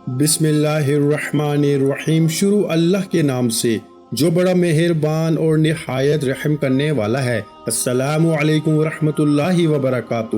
بسم اللہ الرحمن الرحیم۔ شروع اللہ کے نام سے جو بڑا مہربان اور نہایت رحم کرنے والا ہے۔ السلام علیکم ورحمۃ اللہ وبرکاتہ۔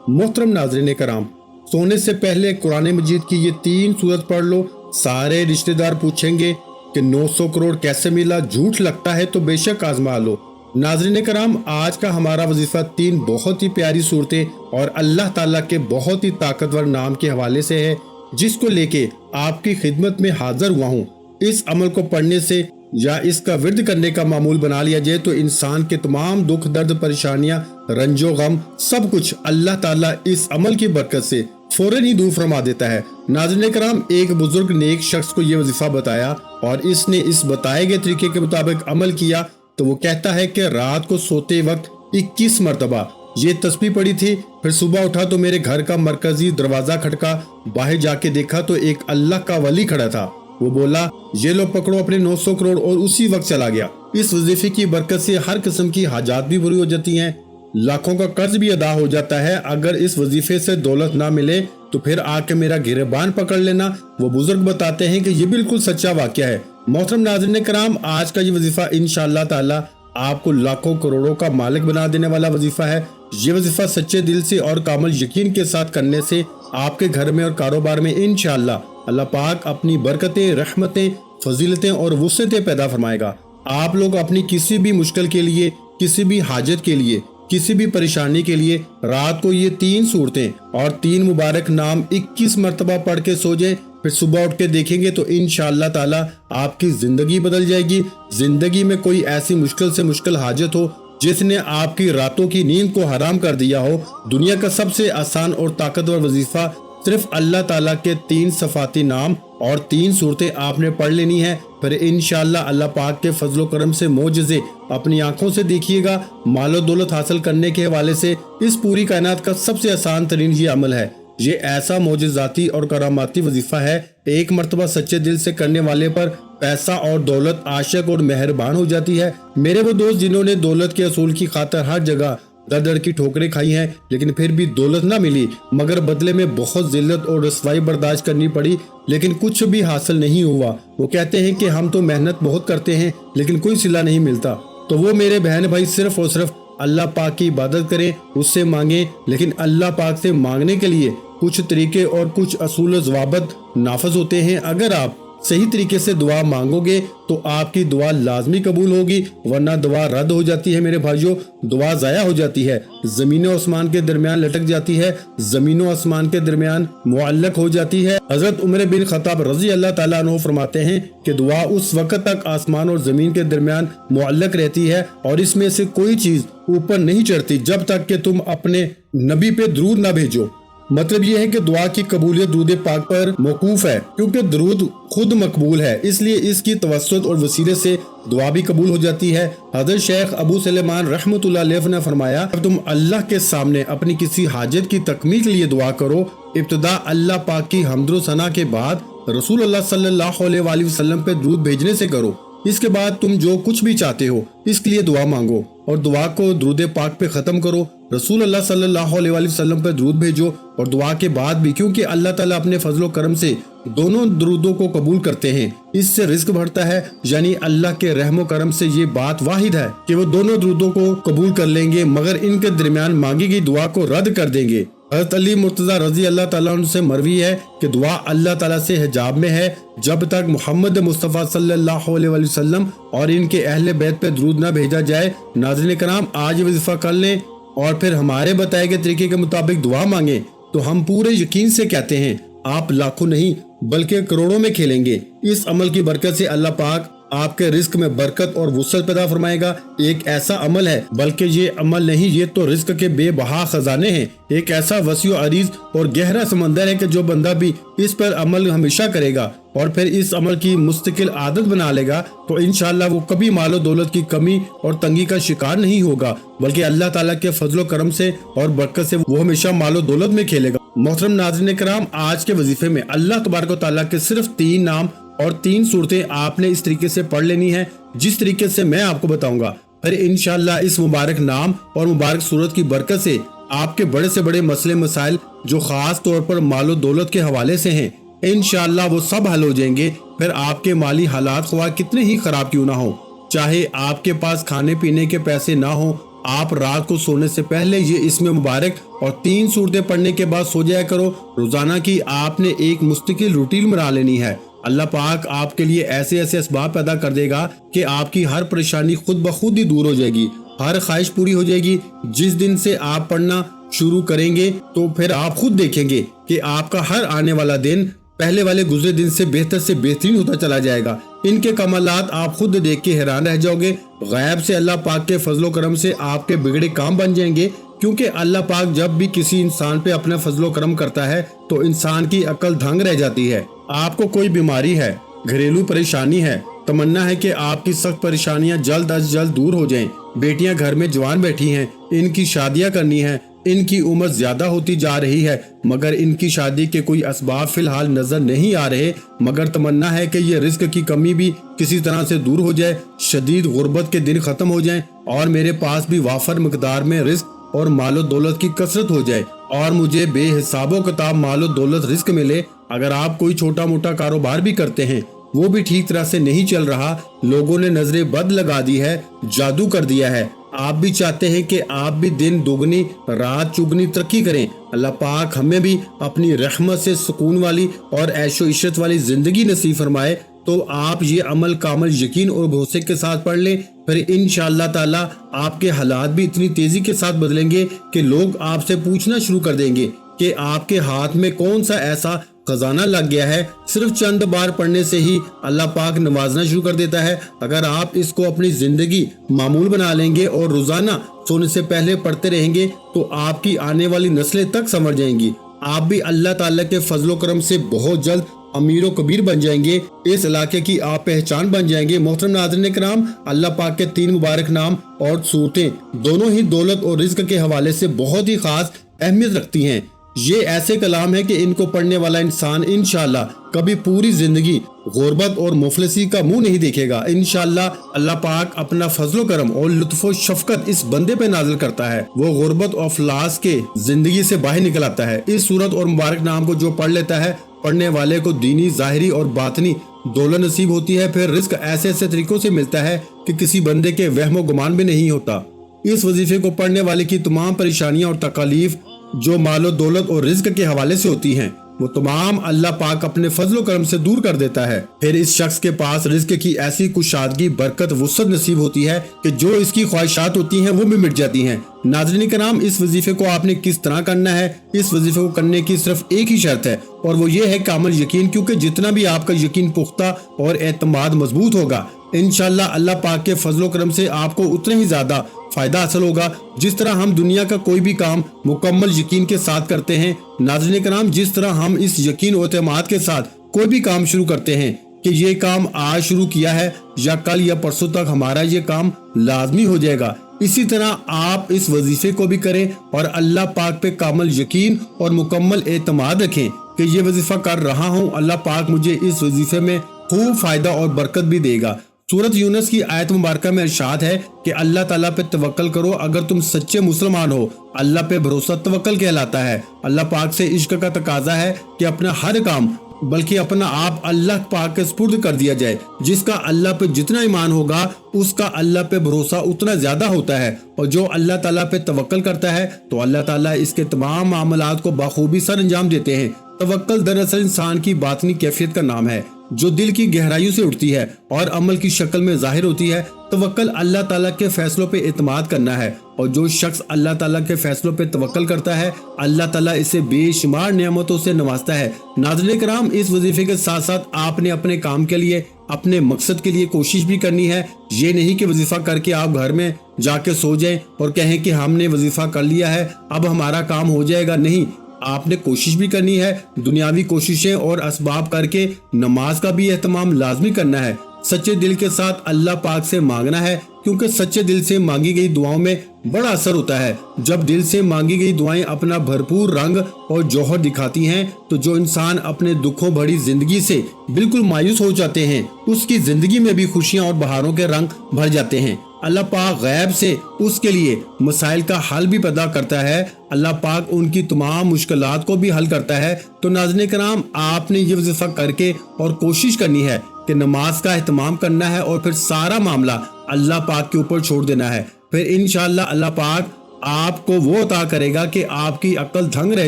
محترم ناظرین کرام، سونے سے پہلے قرآن مجید کی یہ 3 سورت پڑھ لو۔ سارے رشتہ دار پوچھیں گے کہ 900 کروڑ کیسے ملا، جھوٹ لگتا ہے تو بے شک آزما لو۔ ناظرین کرام، آج کا ہمارا وظیفہ 3 بہت ہی پیاری صورتیں اور اللہ تعالیٰ کے بہت ہی طاقتور نام کے حوالے سے ہے، جس کو لے کے آپ کی خدمت میں حاضر ہوا ہوں۔ اس عمل کو پڑھنے سے یا اس کا ورد کرنے کا معمول بنا لیا جائے تو انسان کے تمام دکھ درد پریشانیاں رنج و غم سب کچھ اللہ تعالیٰ اس عمل کی برکت سے فوراً ہی دور فرما دیتا ہے۔ ناظرین کرام، ایک بزرگ نے ایک شخص کو یہ وظیفہ بتایا اور اس نے اس بتائے گئے طریقے کے مطابق عمل کیا تو وہ کہتا ہے کہ رات کو سوتے وقت 21 مرتبہ یہ تسبیح پڑھی تھی، پھر صبح اٹھا تو میرے گھر کا مرکزی دروازہ کھٹکا، باہر جا کے دیکھا تو ایک اللہ کا ولی کھڑا تھا۔ وہ بولا، یہ لو پکڑو اپنے 900 کروڑ، اور اسی وقت چلا گیا۔ اس وظیفے کی برکت سے ہر قسم کی حاجات بھی پوری ہو جاتی ہیں، لاکھوں کا قرض بھی ادا ہو جاتا ہے۔ اگر اس وظیفے سے دولت نہ ملے تو پھر آ کے میرا گریبان پکڑ لینا۔ وہ بزرگ بتاتے ہیں کہ یہ بالکل سچا واقعہ ہے۔ محترم ناظرین کرام، آج کا یہ وظیفہ انشاءاللہ تعالی آپ کو لاکھوں کروڑوں کا مالک بنا دینے والا وظیفہ ہے۔ یہ وظیفہ سچے دل سے اور کامل یقین کے ساتھ کرنے سے آپ کے گھر میں اور کاروبار میں انشاءاللہ اللہ پاک اپنی برکتیں، رحمتیں، فضیلتیں اور وسعتیں پیدا فرمائے گا۔ آپ لوگ اپنی کسی بھی مشکل کے لیے، کسی بھی حاجت کے لیے، کسی بھی پریشانی کے لیے رات کو یہ 3 صورتیں اور 3 مبارک نام 21 مرتبہ پڑھ کے سو جائیں، پھر صبح اٹھ کے دیکھیں گے تو انشاءاللہ تعالی آپ کی زندگی بدل جائے گی۔ زندگی میں کوئی ایسی مشکل سے مشکل حاجت ہو جس نے آپ کی راتوں کی نیند کو حرام کر دیا ہو، دنیا کا سب سے آسان اور طاقتور وظیفہ صرف اللہ تعالیٰ کے 3 صفاتی نام اور 3 صورتیں آپ نے پڑھ لینی ہے، پھر انشاءاللہ اللہ پاک کے فضل و کرم سے معجزے اپنی آنکھوں سے دیکھیے گا۔ مال و دولت حاصل کرنے کے حوالے سے اس پوری کائنات کا سب سے آسان ترین یہ عمل ہے۔ یہ ایسا معجزاتی اور کراماتی وظیفہ ہے، ایک مرتبہ سچے دل سے کرنے والے پر پیسہ اور دولت عاشق اور مہربان ہو جاتی ہے۔ میرے وہ دوست جنہوں نے دولت کے اصول کی خاطر ہر جگہ در در کی ٹھوکریں کھائی ہیں، لیکن پھر بھی دولت نہ ملی، مگر بدلے میں بہت ذلت اور رسوائی برداشت کرنی پڑی، لیکن کچھ بھی حاصل نہیں ہوا۔ وہ کہتے ہیں کہ ہم تو محنت بہت کرتے ہیں لیکن کوئی صلہ نہیں ملتا۔ تو وہ میرے بہن بھائی صرف اور صرف اللہ پاک کی عبادت کریں، اس سے مانگیں، لیکن اللہ پاک سے مانگنے کے لیے کچھ طریقے اور کچھ اصول و ضوابط نافذ ہوتے ہیں۔ اگر آپ صحیح طریقے سے دعا مانگو گے تو آپ کی دعا لازمی قبول ہوگی، ورنہ دعا رد ہو جاتی ہے۔ میرے بھائیوں، دعا ضائع ہو جاتی ہے، زمین و آسمان کے درمیان لٹک جاتی ہے، زمین و آسمان کے درمیان معلق ہو جاتی ہے۔ حضرت عمر بن خطاب رضی اللہ تعالیٰ عنہ فرماتے ہیں کہ دعا اس وقت تک آسمان اور زمین کے درمیان معلق رہتی ہے اور اس میں سے کوئی چیز اوپر نہیں چڑھتی جب تک کہ تم اپنے نبی پہ درود نہ بھیجو۔ مطلب یہ ہے کہ دعا کی قبولیت درود پاک پر موقوف ہے، کیونکہ درود خود مقبول ہے، اس لیے اس کی توسط اور وسیلے سے دعا بھی قبول ہو جاتی ہے۔ حضرت شیخ ابو سلیمان رحمۃ اللہ علیہ نے فرمایا، جب تم اللہ کے سامنے اپنی کسی حاجت کی تکمیل کے لیے دعا کرو، ابتدا اللہ پاک کی حمد و ثنا کے بعد رسول اللہ صلی اللہ علیہ وآلہ وسلم پہ درود بھیجنے سے کرو۔ اس کے بعد تم جو کچھ بھی چاہتے ہو اس کے لیے دعا مانگو اور دعا کو درود پاک پہ ختم کرو۔ رسول اللہ صلی اللہ علیہ وآلہ وسلم پہ درود بھیجو اور دعا کے بعد بھی، کیونکہ اللہ تعالیٰ اپنے فضل و کرم سے دونوں درودوں کو قبول کرتے ہیں، اس سے رزق بڑھتا ہے، یعنی اللہ کے رحم و کرم سے یہ بات واحد ہے کہ وہ دونوں درودوں کو قبول کر لیں گے، مگر ان کے درمیان مانگی گئی دعا کو رد کر دیں گے۔ حضرت علی مرتضیٰ رضی اللہ تعالیٰ عنہ سے مروی ہے کہ دعا اللہ تعالیٰ سے حجاب میں ہے جب تک محمد مصطفیٰ صلی اللہ علیہ وآلہ وسلم اور ان کے اہل بیت پہ درود نہ بھیجا جائے۔ ناظرین کرام، آج یہ وظیفہ کر لیں اور پھر ہمارے بتائے گئے طریقے کے مطابق دعا مانگیں تو ہم پورے یقین سے کہتے ہیں آپ لاکھوں نہیں بلکہ کروڑوں میں کھیلیں گے۔ اس عمل کی برکت سے اللہ پاک آپ کے رزق میں برکت اور وسعت پیدا فرمائے گا۔ ایک ایسا عمل ہے، بلکہ یہ عمل نہیں، یہ تو رزق کے بے بہا خزانے ہیں، ایک ایسا وسیع و عریض اور گہرا سمندر ہے کہ جو بندہ بھی اس پر عمل ہمیشہ کرے گا اور پھر اس عمل کی مستقل عادت بنا لے گا تو انشاءاللہ وہ کبھی مال و دولت کی کمی اور تنگی کا شکار نہیں ہوگا، بلکہ اللہ تعالیٰ کے فضل و کرم سے اور برکت سے وہ ہمیشہ مال و دولت میں کھیلے گا۔ محترم ناظرین کرام، آج کے وظیفے میں اللہ تبارک و تعالیٰ کے صرف 3 نام اور 3 صورتیں آپ نے اس طریقے سے پڑھ لینی ہے جس طریقے سے میں آپ کو بتاؤں گا، پھر انشاءاللہ اس مبارک نام اور مبارک صورت کی برکت سے آپ کے بڑے سے بڑے مسئلے مسائل جو خاص طور پر مال و دولت کے حوالے سے ہیں इंशाअल्लाह वो सब हल हो जाएंगे। फिर आपके माली हालात ख्वाह कितने ही खराब क्यों ना हो, चाहे आपके पास खाने पीने के पैसे ना हो, आप रात को सोने से पहले ये इसमें मुबारक और 3 सूरतें पढ़ने के बाद सो जाया करो। रोजाना की आपने एक मुस्तकिल रूटीन बना लेनी है। अल्लाह पाक आपके लिए ऐसे ऐसे असबाब पैदा कर देगा कि आपकी हर परेशानी खुद ब खुद ही दूर हो जाएगी, हर ख्वाहिश पूरी हो जाएगी। जिस दिन से आप पढ़ना शुरू करेंगे तो फिर आप खुद देखेंगे कि आपका हर आने वाला दिन पहले वाले गुजरे दिन से बेहतरीन होता चला जाएगा। इनके कमालात आप खुद देख के हैरान रह जाओगे। गैब से अल्लाह पाक के फजलो करम से आपके बिगड़े काम बन जाएंगे, क्योंकि अल्लाह पाक जब भी किसी इंसान पे अपना फजलो करम करता है तो इंसान की अकल दंग रह जाती है। आपको कोई बीमारी है, घरेलू परेशानी है, तमन्ना है कि आपकी सख्त परेशानियां जल्द अज जल्द दूर हो जाएं। बेटियां घर में जवान बैठी हैं, इनकी शादियां करनी है, इनकी उम्र ज्यादा होती जा रही है मगर इनकी शादी के कोई असबाब फिलहाल नजर नहीं आ रहे, मगर तमन्ना है कि ये रिस्क की कमी भी किसी तरह से दूर हो जाए, शदीद गुर्बत के दिन खत्म हो जाएं और मेरे पास भी वाफर मकदार में रिस्क और मालो दौलत की कसरत हो जाए और मुझे बेहिसाबो किताब मालो दौलत रिस्क मिले। अगर आप कोई छोटा मोटा कारोबार भी करते हैं, वो भी ठीक तरह से नहीं चल रहा, लोगों ने नजरें बद लगा दी है, जादू कर दिया है, आप भी चाहते हैं कि आप भी दिन दुगनी रात चुगनी तरक्की करें, अल्लाह पाक हमें भी अपनी रहमत से सुकून वाली और ऐशो इशरत वाली जिंदगी नसीब फरमाए, तो आप ये अमल कामल यकीन और भरोसे के साथ पढ़ लें। फिर इंशाअल्लाह ताला आपके हालात भी इतनी तेजी के साथ बदलेंगे कि लोग आपसे पूछना शुरू कर देंगे कि आपके हाथ में कौन सा ऐसा खजाना लग गया है। सिर्फ चंद बार पढ़ने से ही अल्लाह पाक नवाजना शुरू कर देता है। अगर आप इसको अपनी जिंदगी मामूल बना लेंगे और रोजाना सोने से पहले पढ़ते रहेंगे तो आपकी आने वाली नस्लें तक समझ जाएंगी। आप भी अल्लाह ताला के फजलो करम से बहुत जल्द अमीर व कबीर बन जाएंगे, इस इलाके की आप पहचान बन जाएंगे। मोहतरम नाज़रीन किराम, अल्लाह पाक के 3 मुबारक नाम और सूरतें दोनों ही दौलत और रिज्क के हवाले से बहुत ही खास अहमियत रखती हैं। ये ऐसे कलाम है कि इनको पढ़ने वाला इंसान इंशाअल्लाह कभी पूरी जिंदगी गुर्बत और मुफलिसी का मुंह नहीं देखेगा। इंशाअल्लाह अल्लाह पाक अपना फजलो करम और लुत्फ़ो शफकत इस बंदे पे नाजिल करता है, वो गुर्बत और अफलास के जिंदगी से बाहर निकल आता है। इस सूरत और मुबारक नाम को जो पढ़ लेता है, पढ़ने वाले को दीनी ज़ाहिरी और बातनी दौलत नसीब होती है। फिर रिस्क ऐसे ऐसे तरीकों से मिलता है कि किसी बंदे के वहमो गुमान भी नहीं होता। इस वजीफे को पढ़ने वाले की तमाम परेशानियां और तकालीफ जो मालो दौलत और रिज्क के हवाले से होती हैं, वो तमाम अल्लाह पाक अपने फजलो करम से दूर कर देता है। फिर इस शख्स के पास रिज्क की ऐसी कुशादगी, बरकत, वुसअत नसीब होती है कि जो इसकी ख्वाहिशात होती हैं वो भी मिट जाती हैं। नाज़रीन किराम, इस वजीफे को आपने किस तरह करना है? इस वजीफे को करने की सिर्फ एक ही शर्त है और वो ये है कामिल यकीन, क्योंकि जितना भी आपका यकीन पुख्ता और एतमाद मजबूत होगा, इंशाअल्लाह अल्लाह पाक के फजलो करम से आपको उतना ही ज्यादा फायदा हासिल होगा। जिस तरह हम दुनिया का कोई भी काम मुकम्मल यकीन के साथ करते हैं, नाज़रीन किराम, जिस तरह हम इस यकीन और एतमाद के साथ कोई भी काम शुरू करते हैं कि ये काम आज शुरू किया है या कल या परसों तक हमारा ये काम लाजमी हो जाएगा, इसी तरह आप इस वजीफे को भी करें और अल्लाह पाक पे कामिल यकीन और मुकम्मल एतमाद रखें कि ये वजीफा कर रहा हूँ, अल्लाह पाक मुझे इस वजीफे में खूब फायदा और बरकत भी देगा। सूरत यूनुस की आयत मुबारक में इरशाद है कि अल्लाह ताला पे तवक्कल करो अगर तुम सच्चे मुसलमान हो। अल्लाह पे भरोसा तवक्कल कहलाता है। अल्लाह पाक से इश्क का तकाजा है कि अपना हर काम बल्कि अपना आप अल्लाह पाक के सुपुर्द कर दिया जाए। जिसका अल्लाह पे जितना ईमान होगा उसका अल्लाह पे भरोसा उतना ज्यादा होता है, और जो अल्लाह ताला पे तवक्कल करता है तो अल्लाह ताला इसके तमाम मामलात को बाखूबी सर अंजाम देते हैं। तवक्कल दरअसल इंसान की बातनी कैफियत का नाम है जो दिल की गहराइयों से उठती है और अमल की शक्ल में जाहिर होती है। तवक्कल अल्लाह ताला के फैसलों पे इत्मीनान करना है, और जो शख्स अल्लाह ताला के फैसलों पे तवक्कल करता है, अल्लाह ताला इसे बेशुमार नेमतों से नवाजता है। नाज़रीन किराम, इस वजीफे के साथ साथ आपने अपने काम के लिए, अपने मकसद के लिए कोशिश भी करनी है। ये नहीं कि वजीफा करके आप घर में जाके सो जाएं और कहें कि हमने वजीफा कर लिया है अब हमारा काम हो जाएगा। नहीं, आपने कोशिश भी करनी है, दुनियावी कोशिशें और असबाब करके नमाज का भी एहतमाम लाजमी करना है। सच्चे दिल के साथ अल्लाह पाक से मांगना है, क्योंकि सच्चे दिल से मांगी गई दुआओं में बड़ा असर होता है। जब दिल से मांगी गई दुआएं अपना भरपूर रंग और जौहर दिखाती हैं, तो जो इंसान अपने दुखों भरी जिंदगी से बिल्कुल मायूस हो जाते हैं, उसकी जिंदगी में भी खुशियां और बहारों के रंग भर जाते हैं। अल्लाह पाक गैब से उसके लिए मसाइल का हल भी पैदा करता है। اللہ پاک ان کی تمام مشکلات کو بھی حل کرتا ہے۔ تو ناظرین کرام، آپ نے یہ وظیفہ کر کے اور کوشش کرنی ہے کہ نماز کا اہتمام کرنا ہے اور پھر سارا معاملہ اللہ پاک کے اوپر چھوڑ دینا ہے۔ پھر انشاءاللہ اللہ پاک آپ کو وہ عطا کرے گا کہ آپ کی عقل دھنگ رہ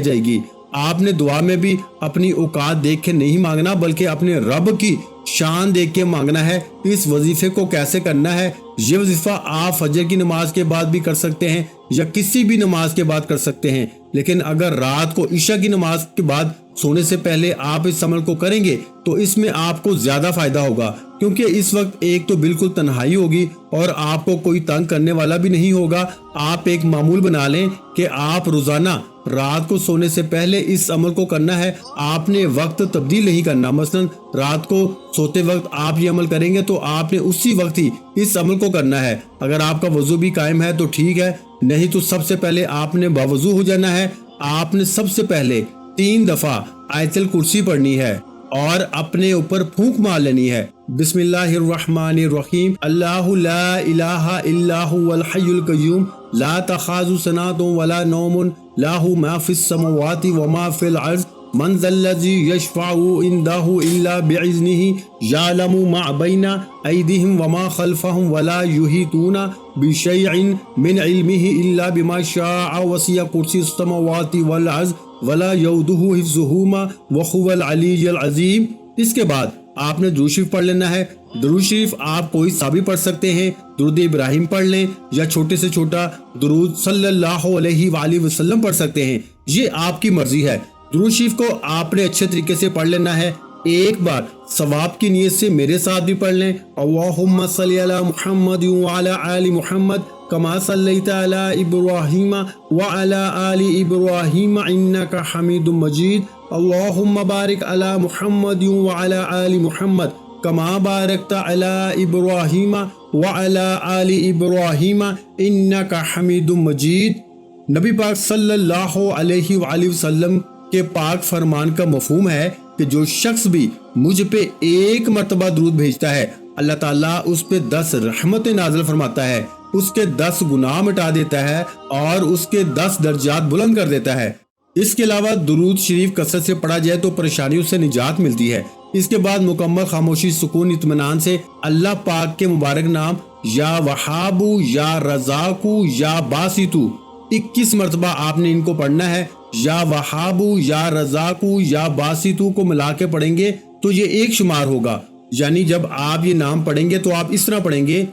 جائے گی۔ آپ نے دعا میں بھی اپنی اوقات دیکھ کے نہیں مانگنا، بلکہ اپنے رب کی شان دیکھ کے مانگنا ہے۔ اس وظیفے کو کیسے کرنا ہے؟ یہ وظیفہ آپ فجر کی نماز کے بعد بھی کر سکتے ہیں یا کسی بھی نماز کے بعد کر سکتے ہیں، لیکن اگر رات کو عشاء کی نماز کے بعد سونے سے پہلے آپ اس عمل کو کریں گے تو اس میں آپ کو زیادہ فائدہ ہوگا، کیونکہ اس وقت ایک تو بالکل تنہائی ہوگی اور آپ کو کوئی تنگ کرنے والا بھی نہیں ہوگا۔ آپ ایک معمول بنا لیں کہ آپ روزانہ رات کو سونے سے پہلے اس عمل کو کرنا ہے۔ آپ نے وقت تبدیل نہیں کرنا، مثلا رات کو سوتے وقت آپ یہ عمل کریں گے تو آپ نے اسی وقت ہی اس عمل کو کرنا ہے۔ اگر آپ کا وضو بھی قائم ہے تو ٹھیک ہے، نہیں تو سب سے پہلے آپ نے باوضو ہو جانا ہے۔ آپ نے سب سے پہلے 3 دفعہ آیت الکرسی پڑھنی ہے اور اپنے اوپر پھونک مار لینی ہے۔ بسم اللہ الرحمن الرحیم، اللہ لا الہ الا هو الحی القیوم لا تأخذہ سنۃ ولا نوم لہ ما فی السماوات وما فی الارض من ذا الذی یشفع عندہ الا باذنہ یعلم ما بین ایدیہم وما خلفہم ولا یحیطون بشیء من علمہ الا بما شاء وسع کرسی السماوات والارض ولا یؤودہ حفظہما وہو العلی العظیم۔ اس کے بعد آپ نے درود شریف پڑھ لینا ہے۔ درود شریف آپ کوئی سا بھی پڑھ سکتے ہیں، درود ابراہیم پڑھ لیں یا چھوٹے سے چھوٹا درود صلی اللہ علیہ وآلہ وسلم پڑھ سکتے ہیں، یہ آپ کی مرضی ہے۔ درود شریف کو آپ نے اچھے طریقے سے پڑھ لینا ہے۔ ایک بار ثواب کی نیت سے میرے ساتھ بھی پڑھ لیں، اللہم صلی علی محمد وعلی آل محمد کما صلیت علی ابراہیم وعلی آل ابراہیم انک حمید مجید، اللہم بارک علی محمد وعلی آل محمد کما بارکت علی ابراہیم وعلی آل ابراہیم انک حمید مجید۔ نبی پاک صلی اللہ علیہ وآلہ وسلم کے پاک فرمان کا مفہوم ہے کہ جو شخص بھی مجھ پہ ایک مرتبہ درود بھیجتا ہے، اللہ تعالیٰ اس پہ 10 رحمتیں نازل فرماتا ہے، اس کے 10 گناہ مٹا دیتا ہے اور اس کے 10 درجات بلند کر دیتا ہے۔ اس کے علاوہ درود شریف کثرت سے پڑھا جائے تو پریشانیوں سے نجات ملتی ہے۔ اس کے بعد مکمل خاموشی، سکون، اطمینان سے اللہ پاک کے مبارک نام یا وہابو یا رزاقو یا باسطو 21 مرتبہ آپ نے ان کو پڑھنا ہے۔ یا وہابو یا رزاقو یا باسطو کو ملا کے پڑھیں گے تو یہ ایک شمار ہوگا، یعنی جب آپ یہ نام پڑھیں گے تو آپ اس طرح پڑھیں گے،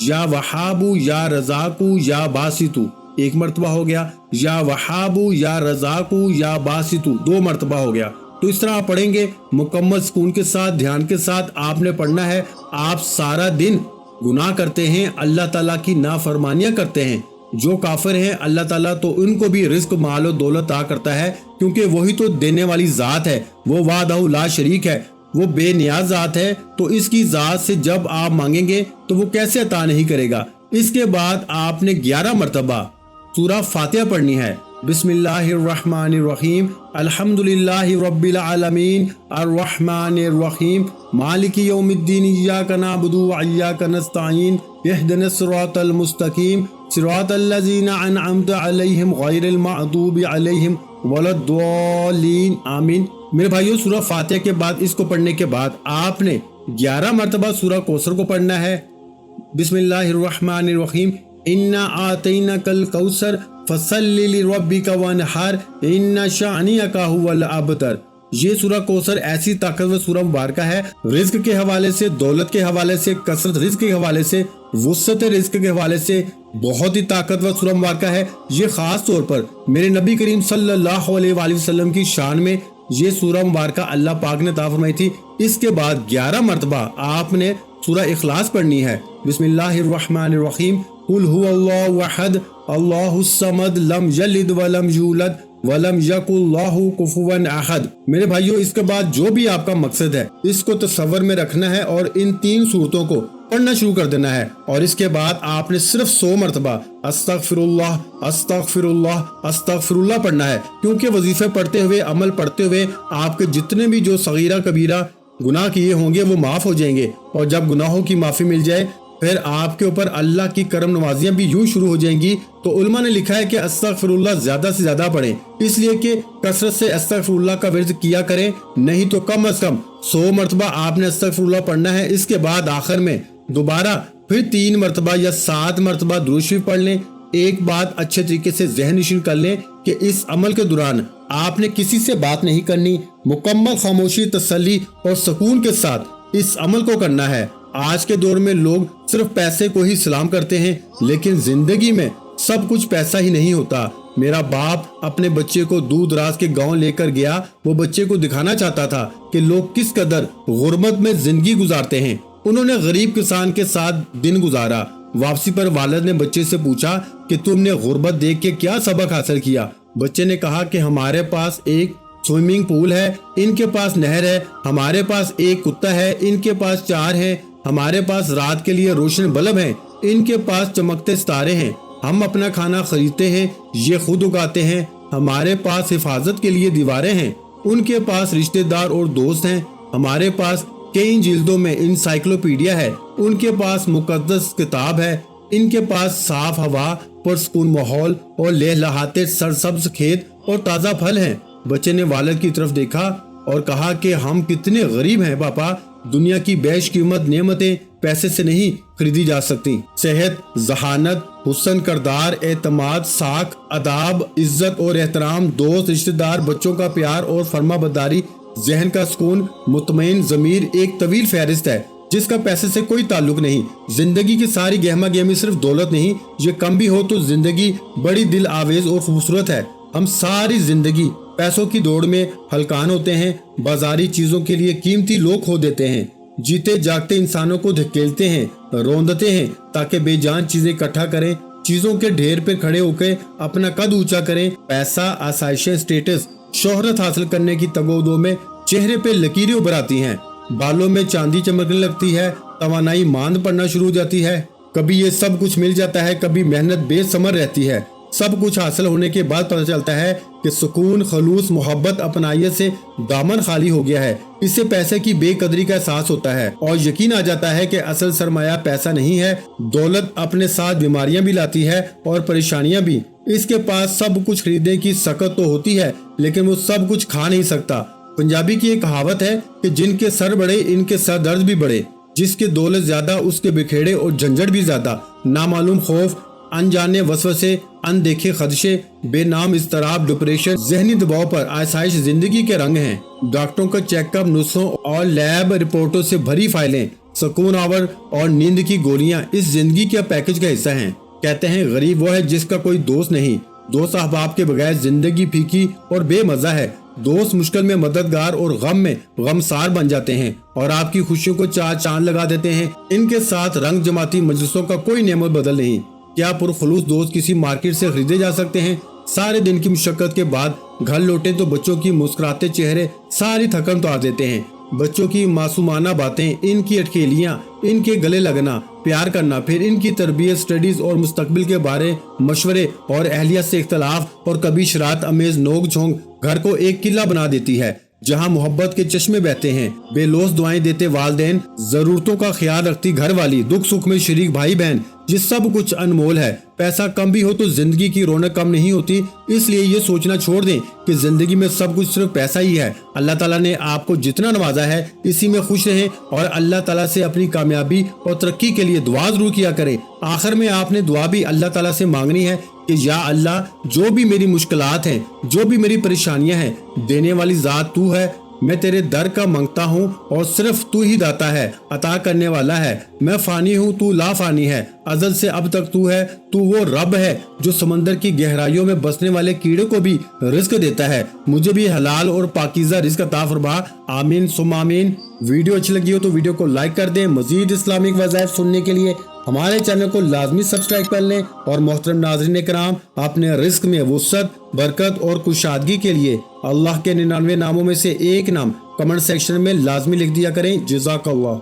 یا وہابو یا رزاقو یا باسطو 1 مرتبہ ہو گیا، یا وہابو یا رزاقو یا باسطو 2 مرتبہ ہو گیا۔ تو اس طرح آپ پڑھیں گے، مکمل سکون کے ساتھ، دھیان کے ساتھ آپ نے پڑھنا ہے۔ آپ سارا دن گناہ کرتے ہیں، اللہ تعالیٰ کی نافرمانیاں کرتے ہیں۔ جو کافر ہیں اللہ تعالیٰ تو ان کو بھی رزق، مال و دولت عطا کرتا ہے، کیونکہ وہی تو دینے والی ذات ہے، وہ وحدہ لا شریک ہے، وہ بے نیاز ذات ہے۔ تو اس کی ذات سے جب آپ مانگیں گے تو وہ کیسے عطا نہیں کرے گا۔ اس کے بعد آپ نے 11 مرتبہ سورہ فاتحہ پڑھنی ہے۔ بسم اللہ الرحمن الرحیم، الحمدللہ رب العالمین، الرحمن الرحیم، مالک یوم الدین، ایاک نعبد و ایاک نستعین، اہدنا الصراط المستقیم، صراط الذین انعمت علیہم غیر المغضوب علیہم ولا الضالین، آمین۔ میرے بھائیو، سورہ فاتحہ کے بعد اس کو پڑھنے کے بعد آپ نے 11 مرتبہ سورہ کوثر کو پڑھنا ہے۔ بسم اللہ الرحمن الرحیم، انا آتیناک الکوثر فصلی لربک وانحر ان شانئک هو الابتر۔ یہ سورہ کوثر ایسی طاقتور سورہ مبارکہ ہے، رزق کے حوالے سے، دولت کے حوالے سے، کثرت رزق کے حوالے سے، وسعت رزق کے حوالے سے بہت ہی طاقتور سورہ مبارکہ ہے۔ یہ خاص طور پر میرے نبی کریم صلی اللہ علیہ وآلہ وسلم کی شان میں یہ سورہ مبارکہ اللہ پاک نے عطا فرمائی تھی۔ اس کے بعد 11 مرتبہ آپ نے سورہ اخلاص پڑھنی ہے۔ بسم اللہ الرحمن الرحیم، قل هو اللہ احد اللہ الصمد لم یلد ولم یولد ولم یکن لہ کفوا احد۔ میرے بھائیو، اس کے بعد جو بھی آپ کا مقصد ہے اس کو تصور میں رکھنا ہے اور ان 3 صورتوں کو پڑھنا شروع کر دینا ہے، اور اس کے بعد آپ نے صرف 100 مرتبہ استغفر اللہ استغفر اللہ استغفر اللہ پڑھنا ہے، کیونکہ وظیفے پڑھتے ہوئے، عمل پڑھتے ہوئے آپ کے جتنے بھی جو صغیرہ کبیرہ گناہ کیے ہوں گے وہ معاف ہو جائیں گے، اور جب گناہوں کی معافی مل جائے फिर आपके ऊपर अल्लाह की करम नवाजियां भी यूं शुरू हो जाएंगी। तो उलमा ने लिखा है कि अस्तगफिरुल्लाह ज्यादा से ज्यादा पढ़ें, इसलिए कि कसरत से अस्तगफिरुल्लाह का विर्द किया करें, नहीं तो कम अज कम 100 मरतबा आपने अस्तगफिरुल्लाह पढ़ना है। इसके बाद आखिर में दोबारा फिर 3 मरतबा या 7 मरतबा दुरूद शरीफ पढ़ लें। एक बात अच्छे तरीके से ज़हन नशीन कर लें कि इस अमल के दौरान आपने किसी से बात नहीं करनी, मुकम्मल खामोशी, तसल्ली और सुकून के साथ इस अमल को करना है। आज के दौर में लोग सिर्फ पैसे को ही सलाम करते हैं, लेकिन जिंदगी में सब कुछ पैसा ही नहीं होता। मेरा बाप अपने बच्चे को दूर दराज के गांव लेकर गया। वो बच्चे को दिखाना चाहता था कि लोग किस कदर गुर्बत में जिंदगी गुजारते हैं। उन्होंने गरीब किसान के साथ दिन गुजारा। वापसी पर वालिद ने बच्चे से पूछा कि तुमने गुर्बत देख के क्या सबक हासिल किया। बच्चे ने कहा कि हमारे पास एक स्विमिंग पूल है, इनके पास नहर है, हमारे पास एक कुत्ता है, इनके पास 4 है, हमारे पास रात के लिए रोशन बल्ब हैं, इनके पास चमकते सितारे हैं, हम अपना खाना खरीदते हैं, ये खुद उगाते हैं, हमारे पास हिफाजत के लिए दीवारें हैं, उनके पास रिश्तेदार और दोस्त हैं, हमारे पास कई जिल्दों में इंसाइक्लोपीडिया है, उनके पास मुकद्दस किताब है, इनके पास साफ हवा, पुरसकून माहौल और लहलहाते सरसब्ज खेत और ताज़ा फल हैं। बच्चे ने वालिद की तरफ देखा और कहा कि हम कितने गरीब हैं पापा, दुनिया की बेशकीमत नेमतें पैसे से नहीं खरीदी जा सकती। सेहत, जहानत, हुस्न करदार, एतमाद, साख, अदाब, इज्जत और एहतराम, दोस्त, रिश्तेदार, बच्चों का प्यार और फर्माबरदारी, जहन का सुकून, मुतमईन ज़मीर, एक तवील फहरिस्त है जिसका पैसे से कोई ताल्लुक नहीं। जिंदगी की सारी गहमा गहमी सिर्फ दौलत नहीं, ये कम भी हो तो जिंदगी बड़ी दिल आवेज और खूबसूरत है। हम सारी जिंदगी पैसों की दौड़ में हलकान होते हैं, बाजारी चीजों के लिए कीमती लोग खो देते हैं, जीते जागते इंसानों को धकेलते हैं, रोंदते हैं ताकि बेजान चीजें इकट्ठा करें, चीजों के ढेर पे खड़े होकर अपना कद ऊंचा करें। पैसा, आसाइशें, स्टेटस, शोहरत हासिल करने की तगोदो में चेहरे पे लकीरें उभर आती हैं, बालों में चांदी चमकने लगती है, तवानाई मांद पड़ना शुरू हो जाती है। कभी ये सब कुछ मिल जाता है, कभी मेहनत बेसमर रहती है। सब कुछ हासिल होने के बाद पता चलता है कि सुकून, खलूस, मोहब्बत, अपनाइयत से दामन खाली हो गया है। इससे पैसे की बेकदरी का एहसास होता है और यकीन आ जाता है कि असल सरमाया पैसा नहीं है। दौलत अपने साथ बीमारियां भी लाती है और परेशानियां भी। इसके पास सब कुछ खरीदने की सकत तो होती है, लेकिन वो सब कुछ खा नहीं सकता। पंजाबी की एक कहावत है कि जिनके सर बड़े इनके सर दर्द भी बड़े, जिसके दौलत ज्यादा उसके बिखेड़े और झंझट भी ज्यादा। नामालूम खौफ, अनजाने वसवसे, अनदेखे खदशे, बेनाम इस्तराब, डिप्रेशन, जहनी दबाव पर आसाइश जिंदगी के रंग हैं। डॉक्टरों का चेकअप, नुस्खों और लैब रिपोर्टों से भरी फाइलें, सुकून आवर और नींद की गोलियां इस जिंदगी के पैकेज का हिस्सा हैं। कहते हैं गरीब वो है जिसका कोई दोस्त नहीं। दोस्त अहबाब के बगैर जिंदगी फीकी और बेमजा है। दोस्त मुश्किल में मददगार और गम में गमसार बन जाते हैं और आपकी खुशियों को चार चांद लगा देते हैं। इनके साथ रंग जमाती मजलिसों का कोई नेमत बदल नहीं। क्या पुरखलूस दोस्त किसी मार्केट से खरीदे जा सकते हैं? सारे दिन की मुशक्कत के बाद घर लौटे तो बच्चों की मुस्कुराते चेहरे सारी थकन उतार देते हैं। बच्चों की मासूमाना बातें, इनकी अटखेलियां, इनके गले लगना, प्यार करना, फिर इनकी तरबियत, स्टडीज और मुस्तकबिल के बारे मशवरे और अहलियत से इख्तलाफ और कभी शरारत अमेज नोक झोंक घर को एक किला बना देती है जहां मोहब्बत के चश्मे बहते हैं। बेलोस दुआएं देते वालिदैन, जरूरतों का ख्याल रखती घर वाली, दुख सुख में शरीक भाई बहन, ये सब कुछ अनमोल है। पैसा कम भी हो तो जिंदगी की रौनक कम नहीं होती। इसलिए ये सोचना छोड़ दें कि जिंदगी में सब कुछ सिर्फ पैसा ही है। अल्लाह ताला ने आपको जितना नवाजा है इसी में खुश रहें और अल्लाह ताला से अपनी कामयाबी और तरक्की के लिए दुआ जरूर किया करें। आखिर में आपने दुआ भी अल्लाह ताला से मांगनी है कि या अल्लाह, जो भी मेरी मुश्किलात हैं, जो भी मेरी परेशानियां हैं, देने वाली जात तू है। मैं तेरे दर का मांगता हूँ और सिर्फ तू ही दाता है, अता करने वाला है। मैं फानी हूँ, तू ला फानी है, अजल से अब तक तू है। तू वो रब है जो समंदर की गहराइयों में बसने वाले कीड़े को भी रिस्क देता है। मुझे भी हलाल और पाकीज़ा रिस्क अता फरमा। आमीन सुम आमीन। वीडियो अच्छी लगी हो तो वीडियो को लाइक कर दें। मजीद इस्लामिक वज़ाइफ सुनने के लिए हमारे चैनल को लाजमी सब्सक्राइब कर लें और मोहतरम नाज़रीन कराम, अपने रिस्क में वुसअत, बरकत और कुशादगी के लिए अल्लाह के 99 नामों में से एक नाम कमेंट सेक्शन में लाजमी लिख दिया करें। जज़ाकल्लाह।